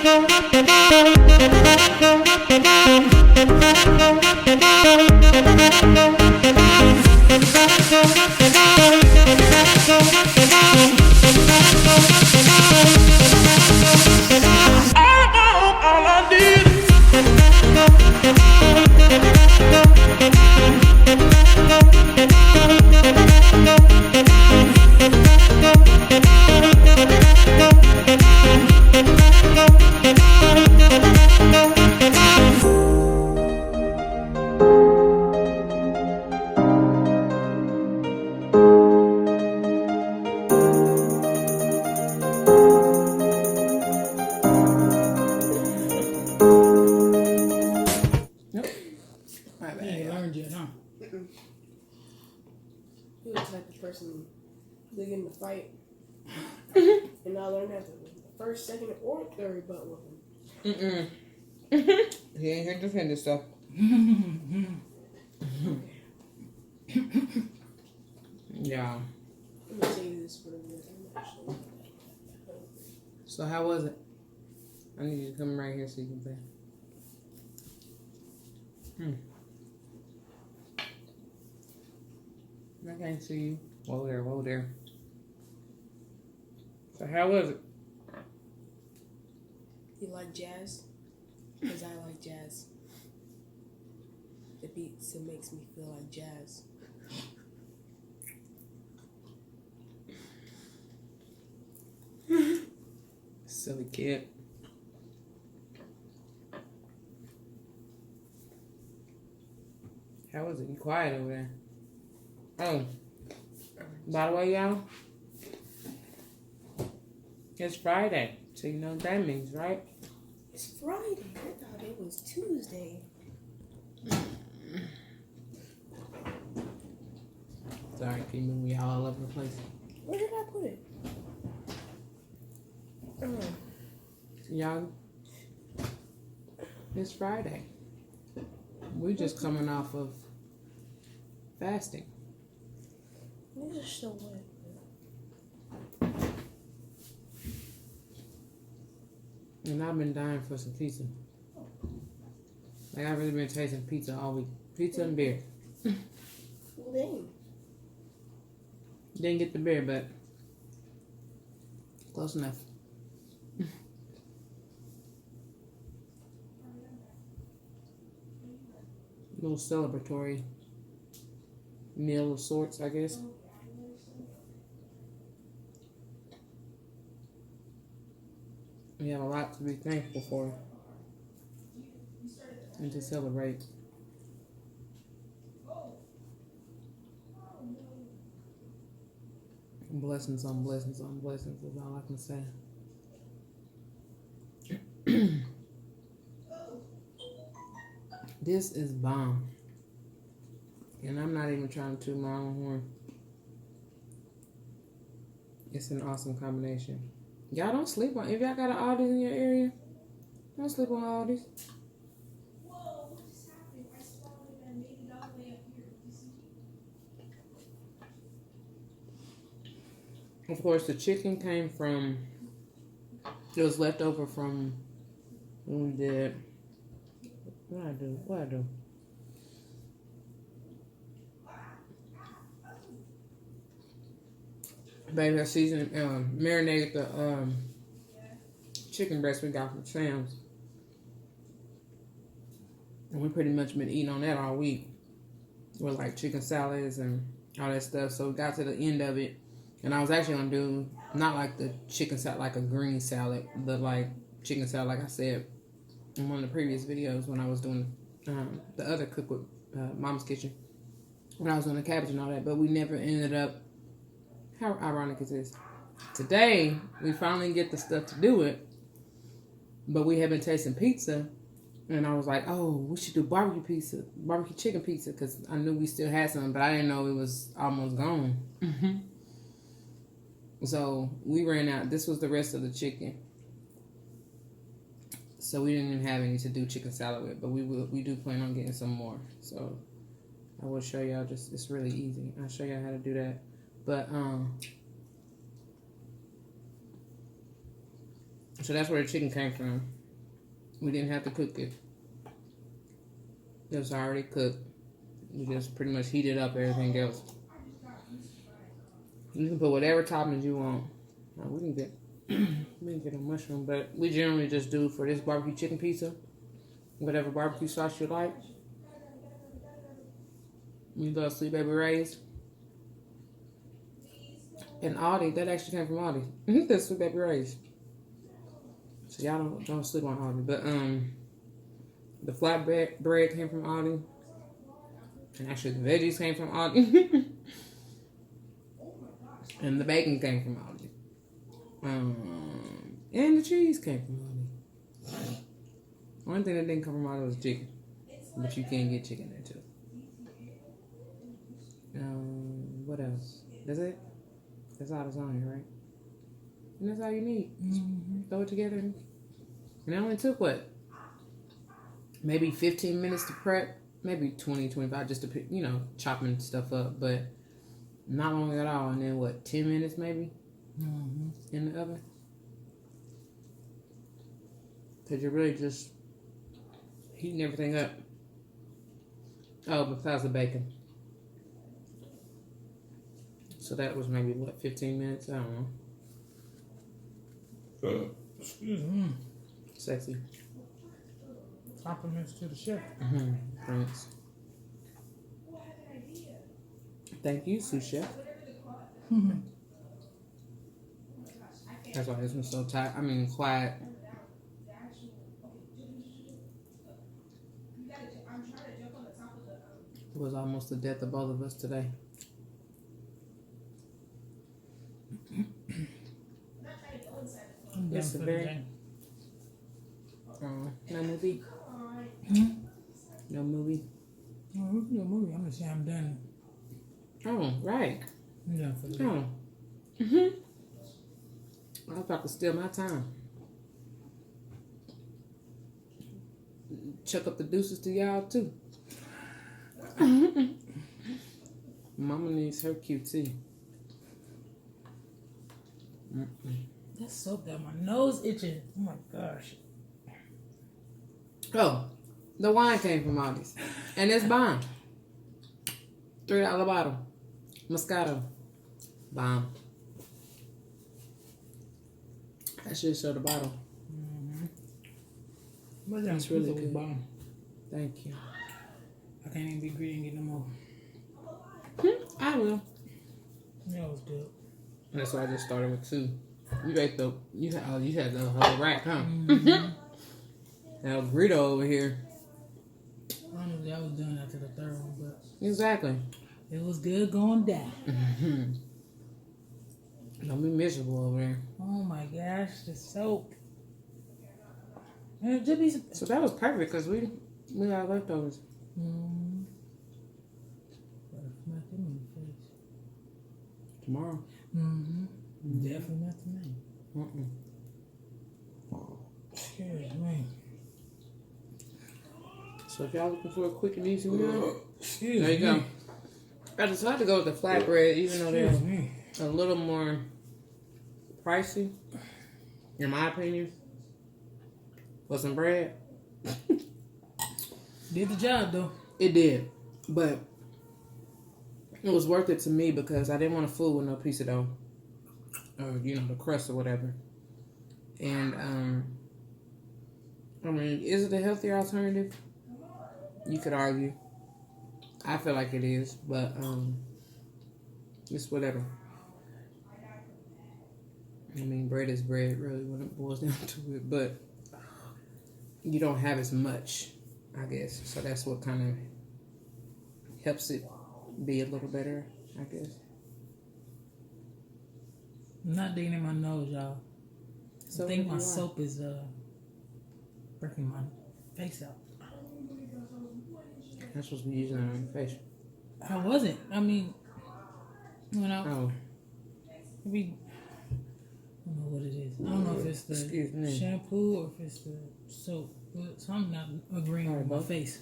He was like the person they get in the fight, and I learned after the first, second, or third butt whooping. He ain't here to defend himself. Yeah. I'm gonna say this for the minute. I'm actually. So how was it? I need you to come right here so you can play. I can't see you. Whoa there. So how was it? You like jazz? Because I like jazz. The beats, it makes me feel like jazz. Silly kid. How was it? You quiet over there. Oh, by the way, y'all, it's Friday, so you know what that means, right? It's Friday. I thought it was Tuesday. Sorry, keep moving y'all all over the place. Where did I put it? Y'all, it's Friday. We're just coming off of fasting. These are so wet. And I've been dying for some pizza. Like, I've really been tasting pizza all week. Pizza and beer. Well, dang. Didn't get the beer, but close enough. Little celebratory meal of sorts, I guess. We have a lot to be thankful for and to celebrate. Blessings on blessings on blessings is all I can say. This is bomb. And I'm not even trying to toot my own horn. It's an awesome combination. Y'all don't sleep on, if y'all got an Aldi's in your area, don't sleep on Aldi's. Whoa, what just happened? I swallowed it and made it all the way up here. Of course, the chicken came from, it was left over from when we did, what I do? Baby, I seasoned, marinated the chicken breast we got from Sam's. And we pretty much been eating on that all week. With like chicken salads and all that stuff. So we got to the end of it. And I was actually going to do, not like the chicken salad, like a green salad. But like chicken salad, like I said in one of the previous videos when I was doing the other cook with Mom's Kitchen. When I was doing the cabbage and all that. But we never ended up. How ironic is this? Today, we finally get the stuff to do it, but we have been tasting pizza, and I was like, oh, we should do barbecue chicken pizza, because I knew we still had some, but I didn't know it was almost gone. So we ran out. This was the rest of the chicken. So we didn't even have any to do chicken salad with, but we do plan on getting some more. So I will show y'all, it's really easy. I'll show y'all how to do that. But So that's where the chicken came from. We didn't have to cook it. It was already cooked. We just pretty much heated up everything else. You can put whatever toppings you want. Now, we can get a mushroom, but we generally just do for this barbecue chicken pizza, whatever barbecue sauce you like. We love Sweet Baby Ray's. And Aldi, that actually came from Aldi. That's Sweet Baby Ray's. So y'all don't sleep on Aldi. But the flatbread bread came from Aldi. And actually the veggies came from Aldi. And the bacon came from Aldi. And the cheese came from Aldi. One thing that didn't come from Aldi was chicken. But you can get chicken there too. What else? That's it? That's all that's on here, right? And that's all you need. Throw it together. And it only took what? Maybe 15 minutes to prep. Maybe 20, 25 just to, chopping stuff up. But not long at all. And then what? 10 minutes maybe? In the oven. Because you're really just heating everything up. Oh, besides the bacon. So that was maybe, 15 minutes? I don't know. Excuse me. Sexy. Compliments to the chef. Thanks. Thank you, sous chef. That's why this one's so tight. Quiet. It was almost the death of both of us today. It's a very... no movie? No movie? No, we can do a movie. I'm just saying I'm done. Oh, right. I'm done for the day. Oh. I was about to steal my time. Chuck up the deuces to y'all, too. Mama needs her QT. That soap got my nose itching. Oh my gosh. Oh, the wine came from Aldi's. And it's bomb. $3 bottle. Moscato. Bomb. I should show the bottle. But That's really good. Bomb. Thank you. I can't even be greedy and get no more. I will. Yeah, it was good. That's why I just started with 2. You had the whole rack, huh? Now Burrito over here. Honestly, I was done after the third one, but Exactly. it was good going down. Don't be miserable over there. Oh my gosh, the soap. And it just be So that was perfect because we got leftovers. Smack them in the face. Tomorrow. Definitely not tonight. Excuse me. So if y'all looking for a quick and easy meal, Excuse there you me. go. I decided to go with the flatbread, even though they're Excuse me. a little more pricey, in my opinion, for some bread. Did the job though. It did, but it was worth it to me because I didn't want to fool with no piece of dough, or the crust or whatever. And is it a healthier alternative? You could argue. I feel like it is, but it's whatever. Bread is bread, really, when it boils down to it, but you don't have as much, I guess. So that's what kind of helps it be a little better, I guess. I'm not digging in my nose, y'all. So I think my soap is breaking my face out. That's supposed to be using it on your face. I wasn't. When I Oh, maybe I don't know what it is. I don't know if it's the shampoo or if it's the soap. But something not agreeing with my face.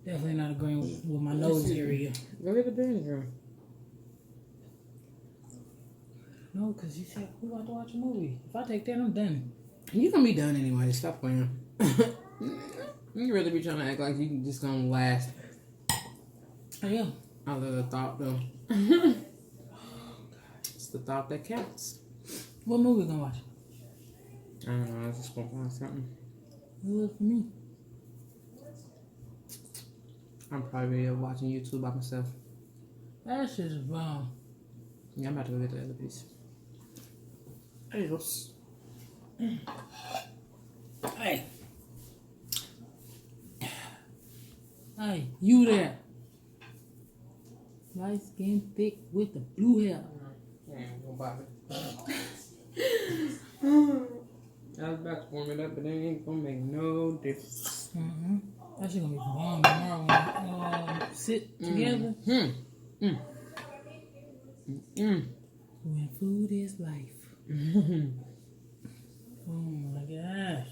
Definitely not agreeing with my nose area. Go get the vinegar. No, because you said we about to watch a movie. If I take that, I'm done. You gonna be done anyway. Stop playing. You really be trying to act like you just gonna last. I am. I love the thought though. It's the thought that counts. What movie we gonna watch? I don't know. I was just gonna find something. Good for me. I'm probably watching YouTube by myself. That shit is bomb. Yeah, I'm about to go get the other piece. Adios. Hey. Hey, you there. Light skin, thick with the blue hair. I was about to warm it up, but it ain't gonna make no difference. Mm-hmm. That shit gonna be bomb tomorrow when we sit together. When food is life. Oh my gosh.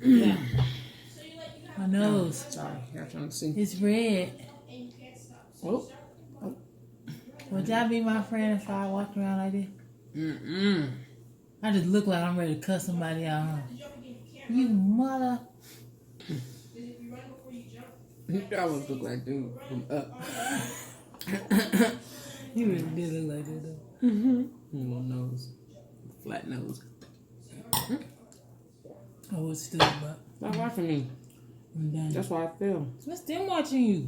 Yeah. My nose. Sorry, y'all trying to see. It's red. Oh. Would y'all be my friend if I walked around like this? I just look like I'm ready to cuss somebody out, huh? You mother. That almost look like dude from Up. You really did look like that though. Little nose. Flat nose. I was still, but Stop watching me. I'm done. That's why I feel. I'm still watching you.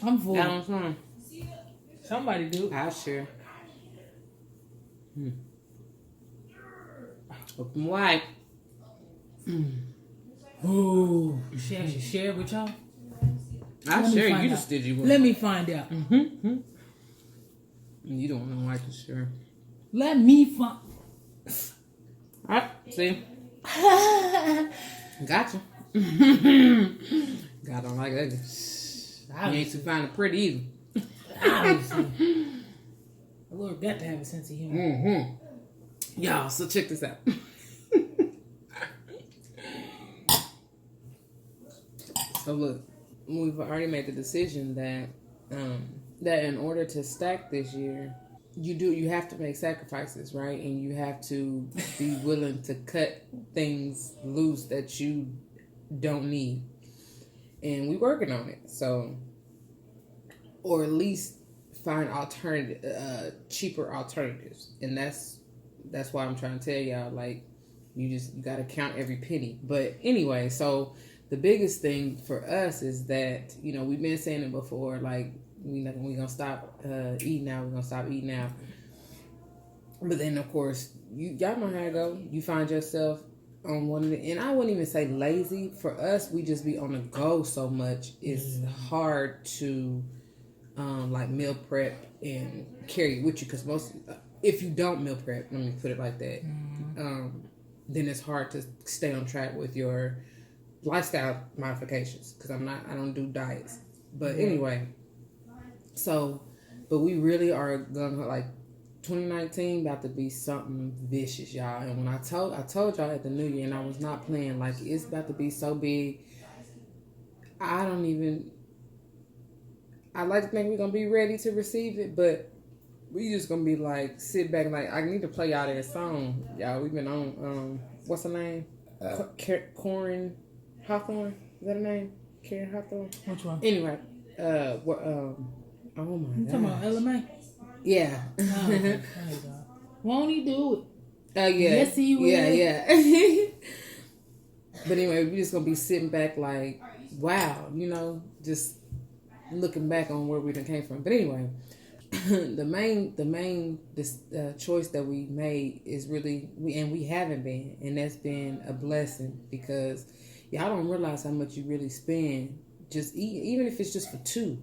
I'm full. That on time. Somebody do. I'll share. Open wide. Oh, she actually share with y'all? I'll Let me share. find You the out. stingy one. Let me find out. You don't know why to share. Let me find. Alright, see? Gotcha. God don't like ugly. You ain't too fine and pretty either. Obviously. The Lord got to have a sense of humor. Y'all, so check this out. So look, we've already made the decision that that in order to stack this year, you have to make sacrifices, right? And you have to be willing to cut things loose that you don't need. And we're working on it. So, or at least find cheaper alternatives. And that's why I'm trying to tell y'all, like, you gotta count every penny. But anyway, so the biggest thing for us is that, you know, we've been saying it before, like, we're gonna stop eating now, we're gonna stop eating now. But then of course, y'all know how it go. You find yourself on one of the, and I wouldn't even say lazy. For us, we just be on the go so much. It's hard to like meal prep and carry it with you, because most, if you don't meal prep, let me put it like that, then it's hard to stay on track with your lifestyle modifications, because I don't do diets. But anyway, so, but we really are gonna, like, 2019 about to be something vicious, y'all. And when I told y'all at the New Year, and I was not playing, like, it's about to be so big. I like to think we're gonna be ready to receive it, but we just gonna be like, sit back and, like, I need to play y'all that song, y'all. We've been on what's her name? Corin Hawthorne, is that her name? Karen Hawthorne. Which one? Anyway, oh my You talking about LMA? Yeah. Oh, okay. Won't he do it? Yeah. Yes, he will. Yeah. But anyway, we're just gonna be sitting back like, wow, you know, just looking back on where we done came from. But anyway, the main choice that we made is really, we haven't been, and that's been a blessing, because y'all don't realize how much you really spend just eating, even if it's just for two.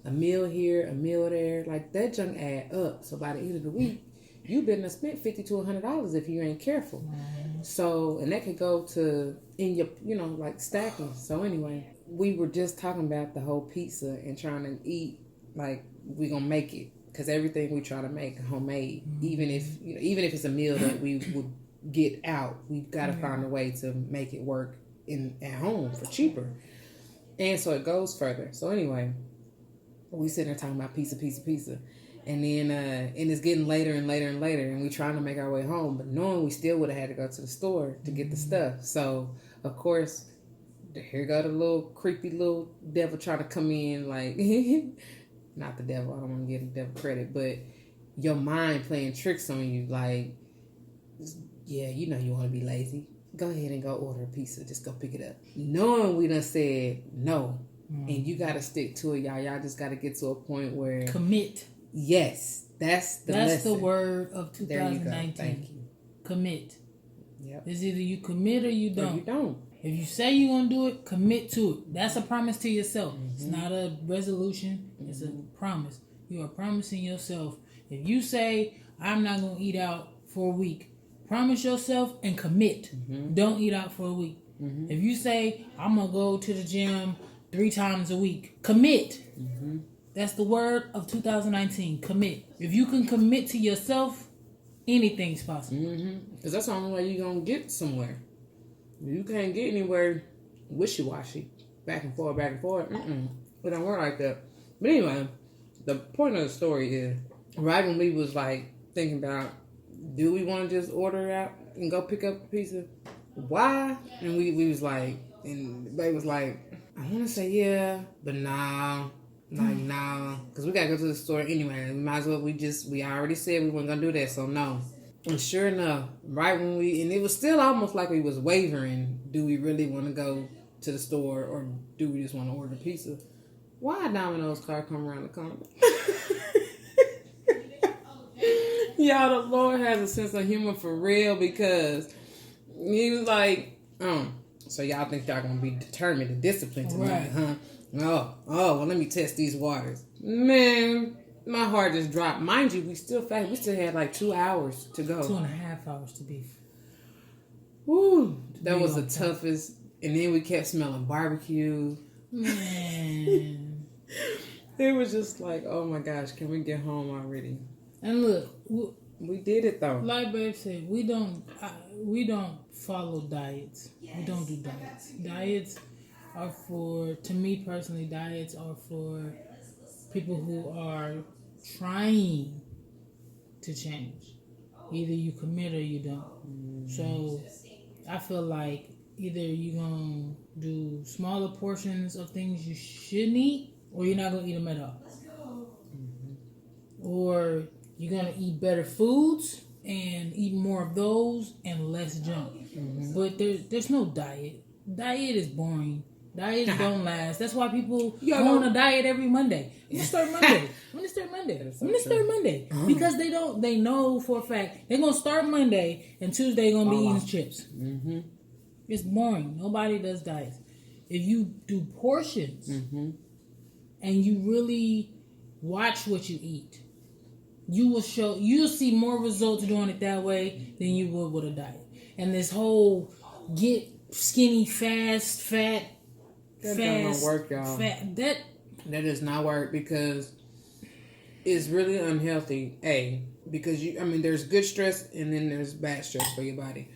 A meal here, a meal there, like, that junk add up. So by the end of the week, you better spend $50 to $100 if you ain't careful. So, and that could go to in your, you know, like, stacking. So anyway, we were just talking about the whole pizza and trying to eat like we gonna make it, because everything we try to make homemade, even if it's a meal that we would get out, we've got to find a way to make it work at home for cheaper. And so it goes further. So anyway, we sitting there talking about pizza. And then and it's getting later and later and later, and we trying to make our way home, but knowing we still would have had to go to the store to get the stuff. So of course, here go the little creepy little devil trying to come in, like not the devil. I don't want to give the devil credit, but your mind playing tricks on you, like, yeah, you know you want to be lazy. Go ahead and go order a pizza. Just go pick it up. Knowing we done said no, and you got to stick to it, y'all. Y'all just got to get to a point where commit. Yes, that's the lesson. The word of 2019. There you go. Thank you. Commit. Yep. It's either you commit or you don't. Or you don't. If you say you're going to do it, commit to it. That's a promise to yourself. It's not a resolution. It's a promise. You are promising yourself. If you say, I'm not going to eat out for a week, promise yourself and commit. Don't eat out for a week. If you say, I'm going to go to the gym 3 times a week, commit. That's the word of 2019. Commit. If you can commit to yourself, anything's possible. Because that's the only way you're going to get somewhere. You can't get anywhere wishy-washy. Back and forth, back and forth. It don't work like that. But anyway, the point of the story is, right when we was like thinking about, do we want to just order out and go pick up a pizza? Why? And we was like, and they was like, I want to say yeah, but nah. Like, nah, because we got to go to the store anyway. We might as well, we already said we weren't going to do that, so no. And sure enough, right when and it was still almost like we was wavering, do we really want to go to the store or do we just want to order pizza? Why a Domino's car come around the corner? Y'all, the Lord has a sense of humor for real, because he was like, so y'all think y'all going to be determined and disciplined tonight, huh? Oh, well, let me test these waters. Man, my heart just dropped. Mind you, we still had like 2 hours to go. 2.5 hours to be. Woo, that was the toughest. And then we kept smelling barbecue. Man. It was just like, oh my gosh, can we get home already? And look, we did it though. Like Babe said, we don't follow diets. We don't do diets. Diets are to me personally, diets are for people who are trying to change. Either you commit or you don't. So I feel like either you're going to do smaller portions of things you shouldn't eat, or you're not going to eat them at all. Or you're going to eat better foods and eat more of those and less junk. But there's no diet. Diet is boring. Diets don't last. That's why people go on a diet every Monday. I'm gonna start Monday. Because they know for a fact they're gonna start Monday and Tuesday gonna be eating chips. It's boring. Nobody does diets. If you do portions and you really watch what you eat, you'll see more results doing it that way than you would with a diet. And this whole get skinny fast, that don't work, y'all. That does not work, because it's really unhealthy. Because there's good stress and then there's bad stress for your body,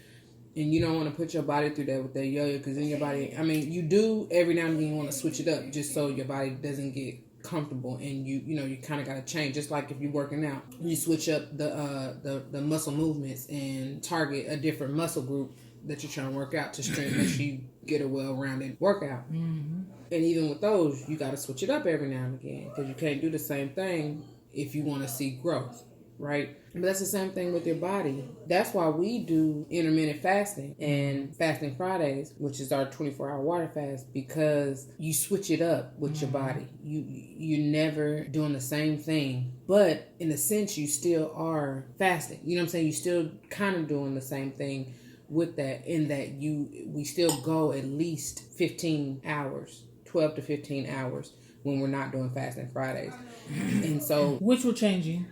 and you don't want to put your body through that with that yo-yo, because then your body. You do every now and then you want to switch it up just so your body doesn't get comfortable, and you kind of got to change. Just like if you're working out, you switch up the muscle movements and target a different muscle group that you're trying to work out to strengthen, make sure you get a well-rounded workout. And even with those, you got to switch it up every now and again, because you can't do the same thing if you want to see growth, right? But that's the same thing with your body. That's why we do intermittent fasting and fasting Fridays, which is our 24-hour water fast, because you switch it up with your body. You're never doing the same thing, but in a sense, you still are fasting. You know what I'm saying? You're still kind of doing the same thing with that, in that we still go at least 15 hours, 12 to 15 hours when we're not doing fasting Fridays. And so, which we're changing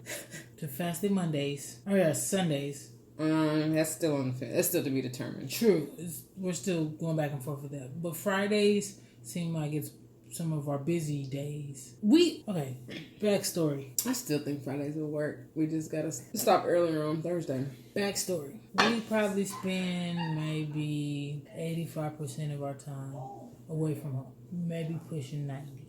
to fasting Mondays or Sundays. That's still to be determined. True, we're still going back and forth with that. But Fridays seem like it's some of our busy days. Backstory. I still think Fridays will work. We just gotta stop earlier on Thursday. Backstory. We probably spend maybe 85% of our time away from home. Maybe pushing 90.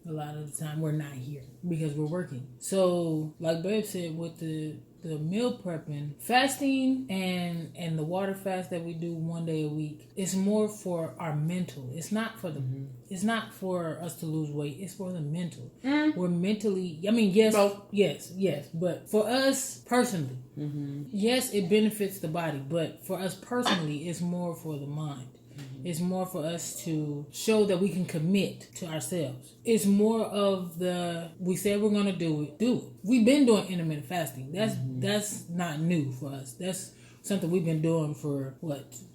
a lot of the time we're not here because we're working. So, like Babe said, with the meal prepping, fasting, and the water fast that we do 1 day a week, it's more for our mental. It's not for the. It's not for us to lose weight. It's for the mental. We're mentally. I mean, yes, but for us personally, yes, it benefits the body, but for us personally, it's more for the mind. It's more for us to show that we can commit to ourselves. It's more of we said we're gonna do it. We've been doing intermittent fasting. That's not new for us. That's something we've been doing for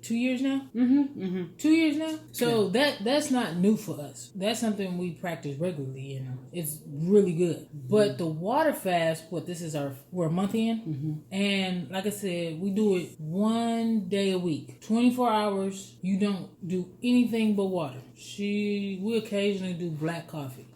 2 years now. 2 years now. So that's not new for us. That's something we practice regularly, and it's really good. But the water fast, we're a month in, and like I said, we do it 1 day a week, 24 hours. You don't do anything but water. We occasionally do black coffee.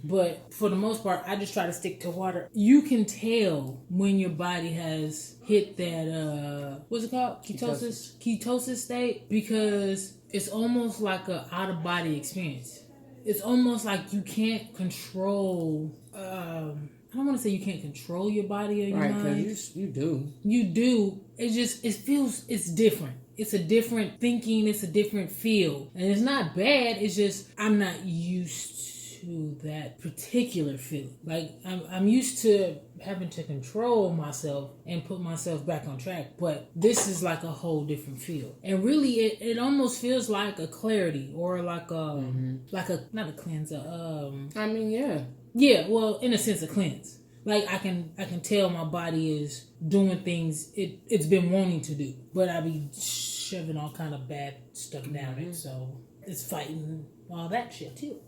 But for the most part, I just try to stick to water. You can tell when your body has hit that, what's it called? Ketosis state, because it's almost like an out-of-body experience. It's almost like you can't control, I don't want to say you can't control your body or your mind. Right, because you do. You do. It's different. It's a different thinking. It's a different feel. And it's not bad. It's just, I'm not used to that particular feeling. Like I'm used to having to control myself and put myself back on track, but this is like a whole different feel. And really it almost feels like a clarity, or like a not a cleanser. Yeah, well, in a sense, a cleanse. Like I can tell my body is doing things it's been wanting to do, but I be shoving all kind of bad stuff down it, so it's fighting all that shit too.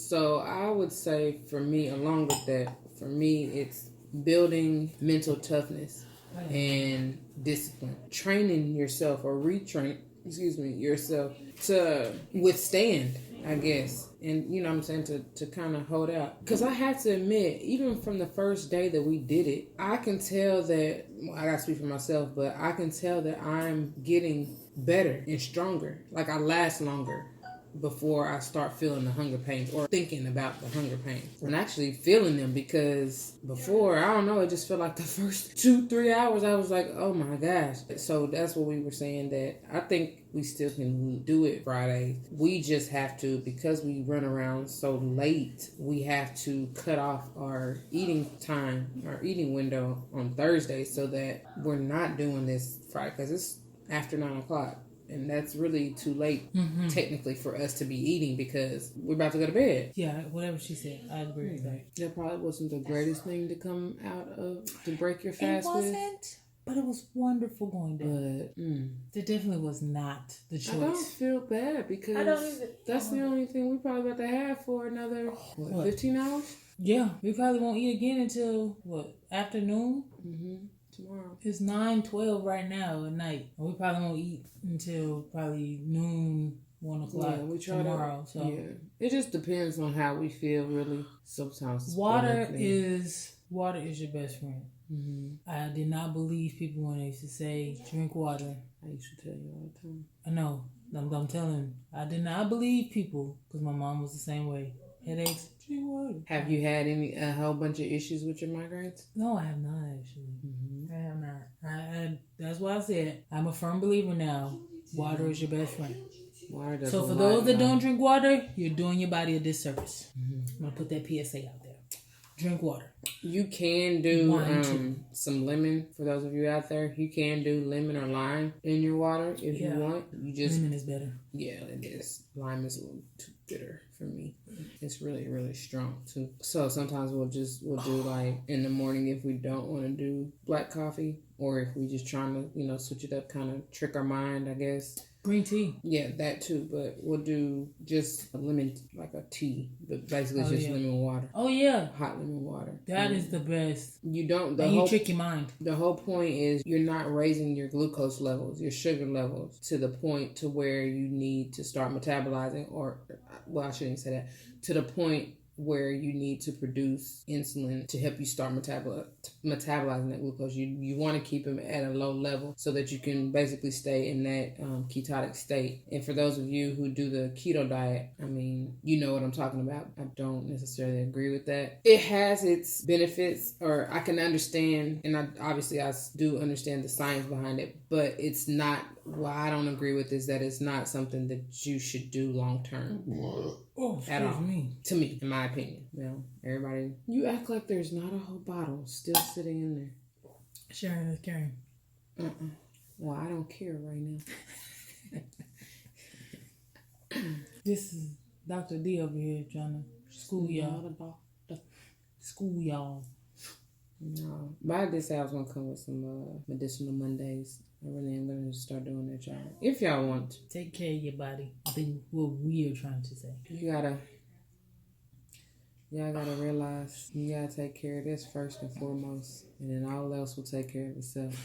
So I would say for me, along with that, it's building mental toughness and discipline, training yourself or yourself to withstand, I guess. And you know what I'm saying, to kind of hold out. Because I have to admit, even from the first day that we did it, I can tell that, I gotta speak for myself, but I can tell that I'm getting better and stronger. Like I last longer before I start feeling the hunger pains or thinking about the hunger pains. I'm actually feeling them, because before, I don't know, it just felt like the first 2-3 hours I was like, oh my gosh. So that's what we were saying, that I think we still can do it Fridays. We just have to, because we run around so late, we have to cut off our eating time, our eating window on Thursday, so that we're not doing this Friday, because it's after 9 o'clock. And that's really too late, technically, for us to be eating, because we're about to go to bed. Yeah, whatever she said, I agree with that. That probably wasn't the greatest thing to come out of, to break your fast with. It wasn't, but it was wonderful going down. But it definitely was not the choice. I don't feel bad, because that's the only thing we probably about to have for another, 15 hours? Yeah, we probably won't eat again until, afternoon? Tomorrow. It's 9:12 right now at night. We probably won't eat until probably noon, 1 o'clock tomorrow. It just depends on how we feel, really. Sometimes water is your best friend. I did not believe people when they used to say drink water. I used to tell you all the time. I know. I'm telling. I did not believe people, because my mom was the same way. Headaches, drink water. Have you had a whole bunch of issues with your migraines? No, I have not actually. I have not. That's why I said I'm a firm believer now. Water is your best friend. So for those that don't drink water, you're doing your body a disservice. I'm gonna put that PSA out there. Drink water. You can do some lemon, for those of you out there. You can do lemon or lime in your water if you want. Lemon is better. Yeah, it is. Lime is a little too bitter for me. It's really, really strong too. So sometimes we'll do like in the morning if we don't want to do black coffee, or if we just trying to, switch it up, kind of trick our mind, I guess. Green tea. Yeah, that too. But we'll do just a lemon, like a tea, but basically it's just lemon water. Oh yeah, hot lemon water. That is the best. You don't. You trick your mind. The whole point is you're not raising your glucose levels, your sugar levels, to the point to where you need to start metabolizing, or I shouldn't say that. To the point where you need to produce insulin to help you start metabolizing that glucose. You want to keep them at a low level so that you can basically stay in that ketotic state. And for those of you who do the keto diet, I mean, you know what I'm talking about. I don't necessarily agree with that. It has its benefits, or I can understand, and I do understand the science behind it, but it's not, what I don't agree with is that it's not something that you should do long term. At all. To me, in my opinion. Everybody, you act like there's not a whole bottle still sitting in there. Sharon is carrying. Well, I don't care right now. This is Dr. D over here trying to school y'all. School y'all. No. But I did say I was going to come with some medicinal Mondays. I really am going to start doing that, y'all. If y'all want to. Take care of your body. I think what we are trying to say. Y'all gotta realize you gotta take care of this first and foremost. And then all else will take care of itself.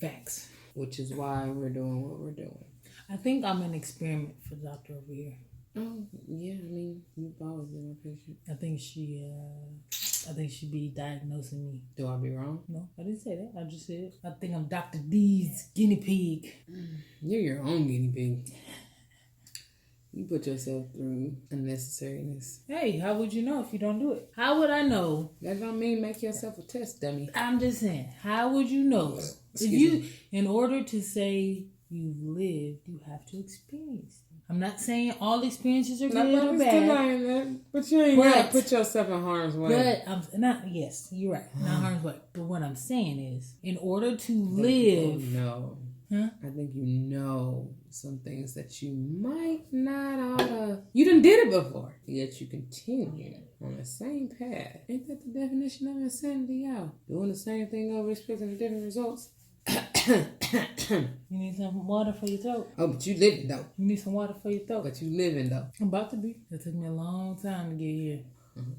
Facts. Which is why we're doing what we're doing. I think I'm an experiment for the doctor over here. Oh, yeah. I mean, you've always been a patient. I think she be diagnosing me. Do I be wrong? No, I didn't say that. I just said I think I'm Dr. D's guinea pig. You're your own guinea pig. You put yourself through unnecessariness. Hey, how would you know if you don't do it? How would I know? That don't mean make yourself a test dummy. I'm just saying, how would you know? In order to say you've lived, you have to experience them. I'm not saying all experiences are good or bad. But you ain't got to put yourself in harm's way. But I'm not. Yes, you're right. Not harm's way. But what I'm saying is, in order to live, I think you know some things that you might not oughta. You done did it before, yet you continue on the same path. Ain't that the definition of insanity, y'all? Doing the same thing over, expecting different results. You need some water for your throat. Oh, but you living though. You need some water for your throat. But you living though. I'm about to be. It took me a long time to get here.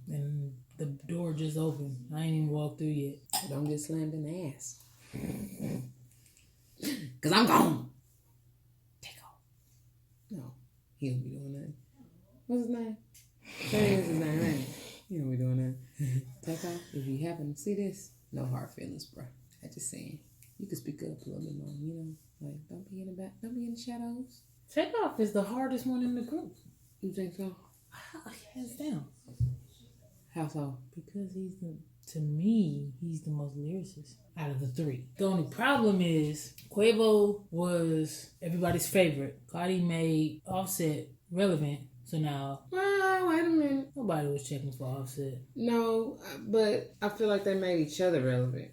And the door just opened. I ain't even walked through yet. Don't get slammed in the ass. Cause I'm gone. Take off. No, he don't be doing that. What's his name? That is his name, right? He don't be doing that. Take off. If you happen to see this, no hard feelings, bro. I just saying. You can speak up a little bit more, you know? Like, don't be in the back, don't be in the shadows. Takeoff is the hardest one in the group. You think so? Hands down. How so? Because to me, he's the most lyricist out of the three. The only problem is Quavo was everybody's favorite. Cardi made Offset relevant. So now, well, wait a minute. Nobody was checking for Offset. No, but I feel like they made each other relevant.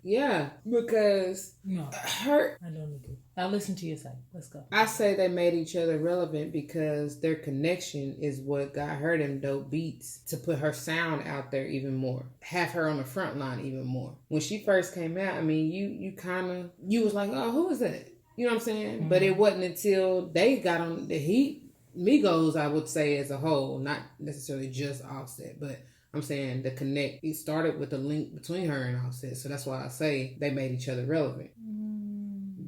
Yeah, because I don't agree. I'll listen to your side. Let's go. I say they made each other relevant because their connection is what got her them dope beats to put her sound out there even more. Have her on the front line even more. When she first came out, I mean, you was like, oh, who is that? You know what I'm saying? Mm-hmm. But it wasn't until they got on the heat. Migos, I would say as a whole, not necessarily just Offset, but I'm saying the connect, it started with the link between her and Offset. So that's why I say they made each other relevant.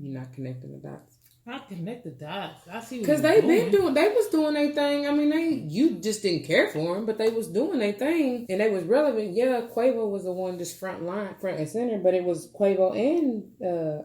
You're not connecting the dots. I connect the dots. I see what because they was doing their thing. I mean, you just didn't care for them, but they was doing their thing and they was relevant. Yeah, Quavo was the one just front and center, but it was Quavo and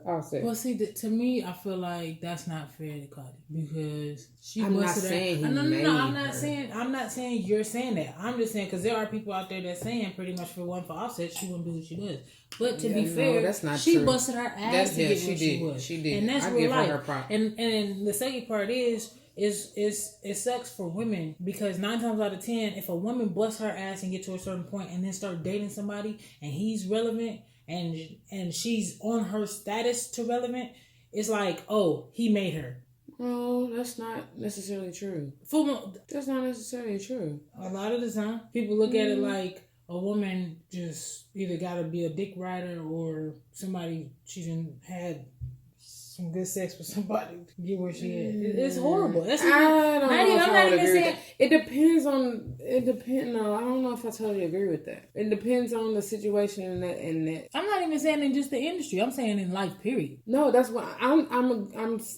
Offset. Well, see, to me, I feel like that's not fair to Cardi because she. I'm not saying I'm not saying you're saying that. I'm just saying because there are people out there that saying pretty much for Offset, she wouldn't do what she does. But to be fair, that's not she true. Busted her ass to get what she was. She did, and that's I real give life. Her props. And the second part is it sucks for women because 9 times out of 10, if a woman busts her ass and get to a certain point and then start dating somebody and he's relevant and she's on her status to relevant, it's like, oh, he made her. Oh, that's not necessarily true. That's not necessarily true. A lot of the time, people look at it like a woman just either got to be a dick rider or somebody she done had some good sex with somebody to get where she at. It's horrible. That's I don't know if I'm I not would even agree with saying. that. It depends on. No, I don't know if I totally agree with that. It depends on the situation and that. I'm not even saying in just the industry. I'm saying in life, period. No, that's what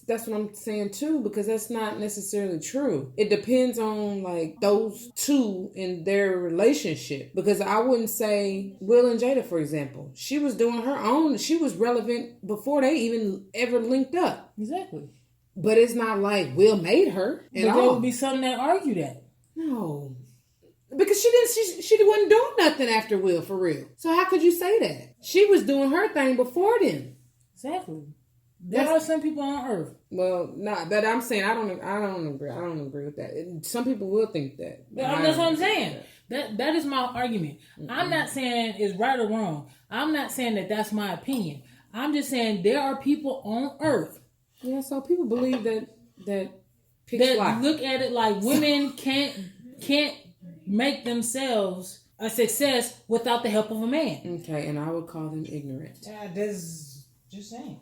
that's what I'm saying too, because that's not necessarily true. It depends on like those two in their relationship. Because I wouldn't say Will and Jada, for example. She was doing her own. She was relevant before they even ever linked up. Exactly. But it's not like Will made her. But there would be some that argue that. No. Because she wasn't doing nothing after Will, for real. So how could you say that? She was doing her thing before then. Exactly. There are some people on Earth. Well, not that I'm saying I don't agree. I don't agree with that. Some people will think that. That's what I'm saying. That is my argument. Mm-hmm. I'm not saying it's right or wrong. I'm not saying that that's my opinion. I'm just saying there are people on Earth. Yeah, so people believe that look at it like women can't make themselves a success without the help of a man. Okay, and I would call them ignorant. That's just saying.